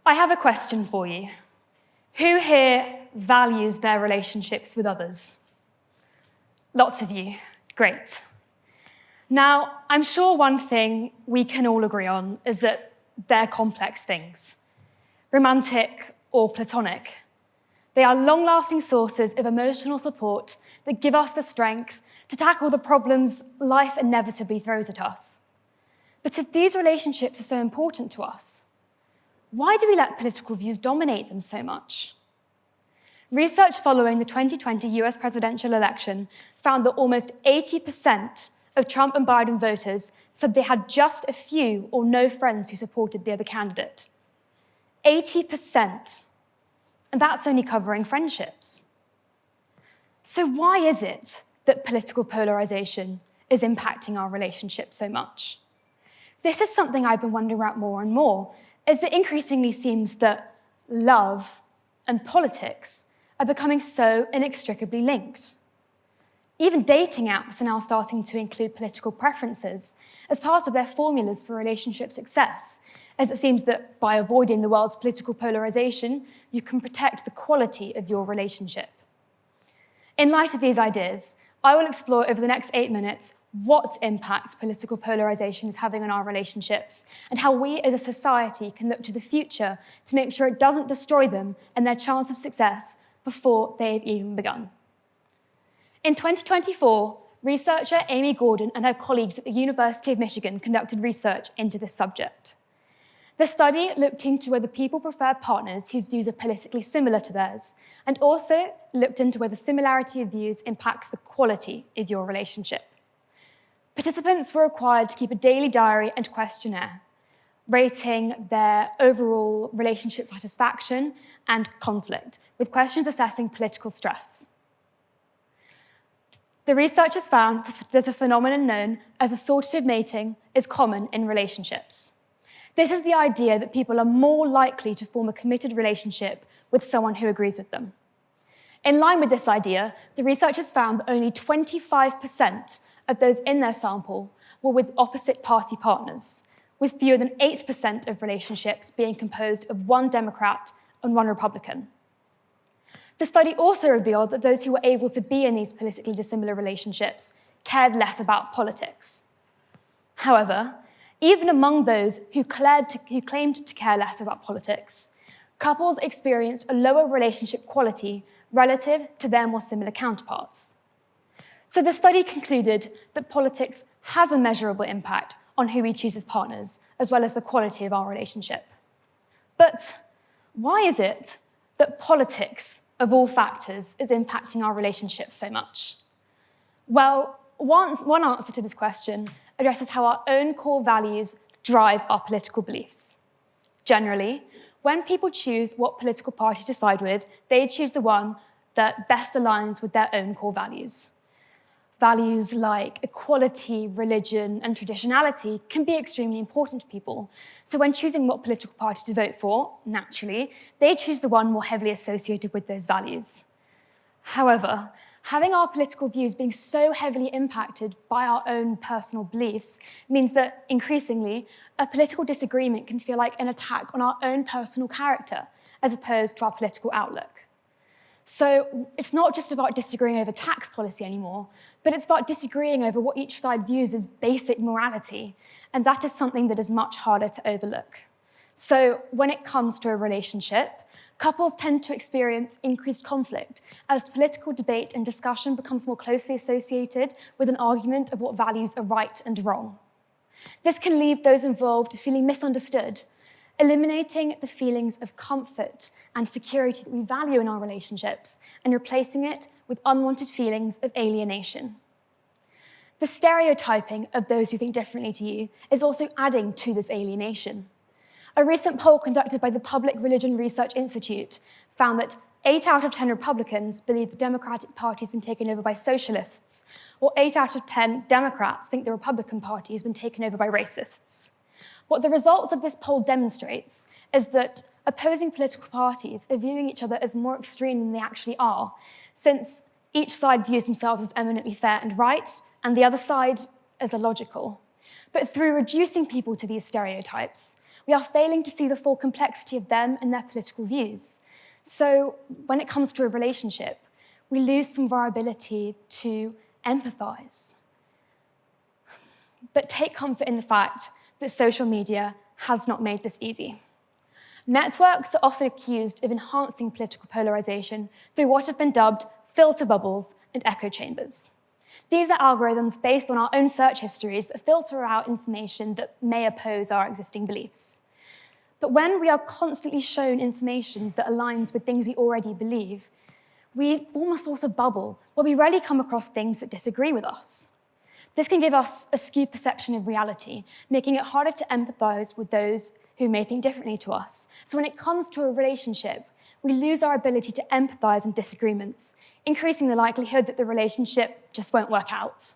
I have a question for you. Who here values their relationships with others? Lots of you. Great. Now, I'm sure one thing we can all agree on is that they're complex things, romantic or platonic. They are long-lasting sources of emotional support that give us the strength to tackle the problems life inevitably throws at us. But if these relationships are so important to us, why do we let political views dominate them so much? Research following the 2020 US presidential election found that almost 80% of Trump and Biden voters said they had just a few or no friends who supported the other candidate. 80%. And that's only covering friendships. So why is it that political polarization is impacting our relationships so much? This is something I've been wondering about more and more, as it increasingly seems that love and politics are becoming so inextricably linked. Even dating apps are now starting to include political preferences as part of their formulas for relationship success, as it seems that by avoiding the world's political polarization, you can protect the quality of your relationship. In light of these ideas, I will explore over the next 8 minutes what impact political polarization is having on our relationships and how we as a society can look to the future to make sure it doesn't destroy them and their chance of success before they've even begun. In 2024, researcher Amy Gordon and her colleagues at the University of Michigan conducted research into this subject. The study looked into whether people prefer partners whose views are politically similar to theirs, and also looked into whether similarity of views impacts the quality of your relationship. Participants were required to keep a daily diary and questionnaire, rating their overall relationship satisfaction and conflict, with questions assessing political stress. The researchers found that a phenomenon known as assortative mating is common in relationships. This is the idea that people are more likely to form a committed relationship with someone who agrees with them. In line with this idea, the researchers found that only 25% of those in their sample were with opposite party partners, with fewer than 8% of relationships being composed of one Democrat and one Republican. The study also revealed that those who were able to be in these politically dissimilar relationships cared less about politics. However, even among those who claimed to care less about politics, couples experienced a lower relationship quality relative to their more similar counterparts. So the study concluded that politics has a measurable impact on who we choose as partners, as well as the quality of our relationship. But why is it that politics, of all factors, is impacting our relationships so much? Well, one answer to this question addresses how our own core values drive our political beliefs. Generally, when people choose what political party to side with, they choose the one that best aligns with their own core values. Values like equality, religion, and traditionality can be extremely important to people. So when choosing what political party to vote for, naturally, they choose the one more heavily associated with those values. However, having our political views being so heavily impacted by our own personal beliefs means that, increasingly, a political disagreement can feel like an attack on our own personal character, as opposed to our political outlook. So it's not just about disagreeing over tax policy anymore, but it's about disagreeing over what each side views as basic morality, and that is something that is much harder to overlook. So when it comes to a relationship, couples tend to experience increased conflict as political debate and discussion becomes more closely associated with an argument of what values are right and wrong. This can leave those involved feeling misunderstood, eliminating the feelings of comfort and security that we value in our relationships and replacing it with unwanted feelings of alienation. The stereotyping of those who think differently to you is also adding to this alienation. A recent poll conducted by the Public Religion Research Institute found that 8 out of 10 Republicans believe the Democratic Party has been taken over by socialists, or 8 out of 10 Democrats think the Republican Party has been taken over by racists. What the results of this poll demonstrates is that opposing political parties are viewing each other as more extreme than they actually are, since each side views themselves as eminently fair and right, and the other side as illogical. But through reducing people to these stereotypes, we are failing to see the full complexity of them and their political views. So when it comes to a relationship, we lose some of our ability to empathize. But take comfort in the fact that social media has not made this easy. Networks are often accused of enhancing political polarization through what have been dubbed filter bubbles and echo chambers. These are algorithms based on our own search histories that filter out information that may oppose our existing beliefs. But when we are constantly shown information that aligns with things we already believe, we form a sort of bubble where we rarely come across things that disagree with us. This can give us a skewed perception of reality, making it harder to empathize with those who may think differently to us. So when it comes to a relationship, we lose our ability to empathize in disagreements, increasing the likelihood that the relationship just won't work out.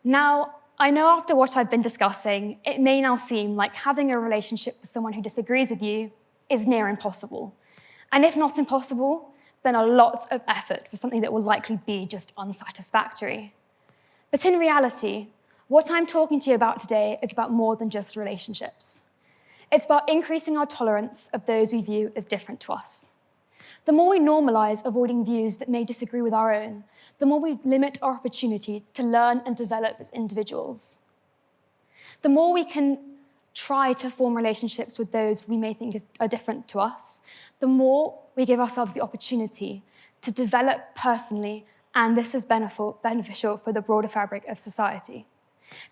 Now, I know after what I've been discussing, it may now seem like having a relationship with someone who disagrees with you is near impossible. And if not impossible, then a lot of effort for something that will likely be just unsatisfactory. But in reality, what I'm talking to you about today is about more than just relationships. It's about increasing our tolerance of those we view as different to us. The more we normalize avoiding views that may disagree with our own, the more we limit our opportunity to learn and develop as individuals. The more we can try to form relationships with those we may think are different to us, the more we give ourselves the opportunity to develop personally, and this is beneficial for the broader fabric of society.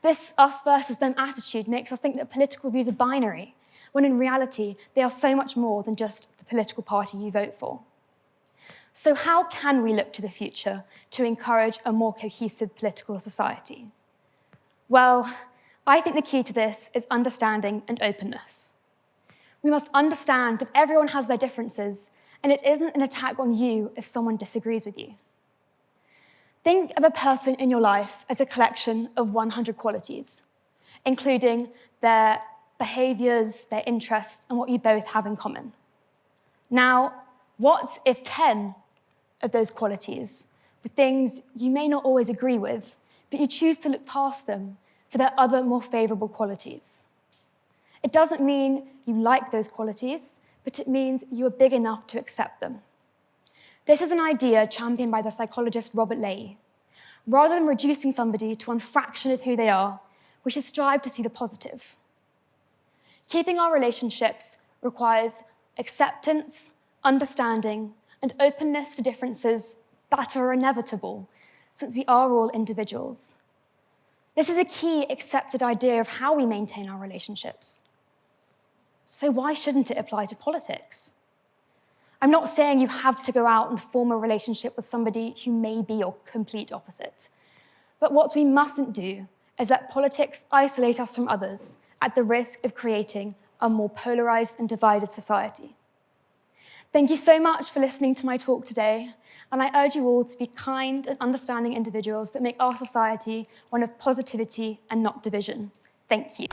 This us versus them attitude makes us think that political views are binary, when in reality, they are so much more than just the political party you vote for. So how can we look to the future to encourage a more cohesive political society? Well, I think the key to this is understanding and openness. We must understand that everyone has their differences, and it isn't an attack on you if someone disagrees with you. Think of a person in your life as a collection of 100 qualities, including their behaviors, their interests, and what you both have in common. Now, what if 10 of those qualities were things you may not always agree with, but you choose to look past them for their other, more favorable qualities? It doesn't mean you like those qualities, but it means you are big enough to accept them. This is an idea championed by the psychologist Robert Leahy. Rather than reducing somebody to one fraction of who they are, we should strive to see the positive. Keeping our relationships requires acceptance, understanding, and openness to differences that are inevitable, since we are all individuals. This is a key accepted idea of how we maintain our relationships. So why shouldn't it apply to politics? I'm not saying you have to go out and form a relationship with somebody who may be your complete opposite. But what we mustn't do is let politics isolate us from others at the risk of creating a more polarized and divided society. Thank you so much for listening to my talk today, and I urge you all to be kind and understanding individuals that make our society one of positivity and not division. Thank you.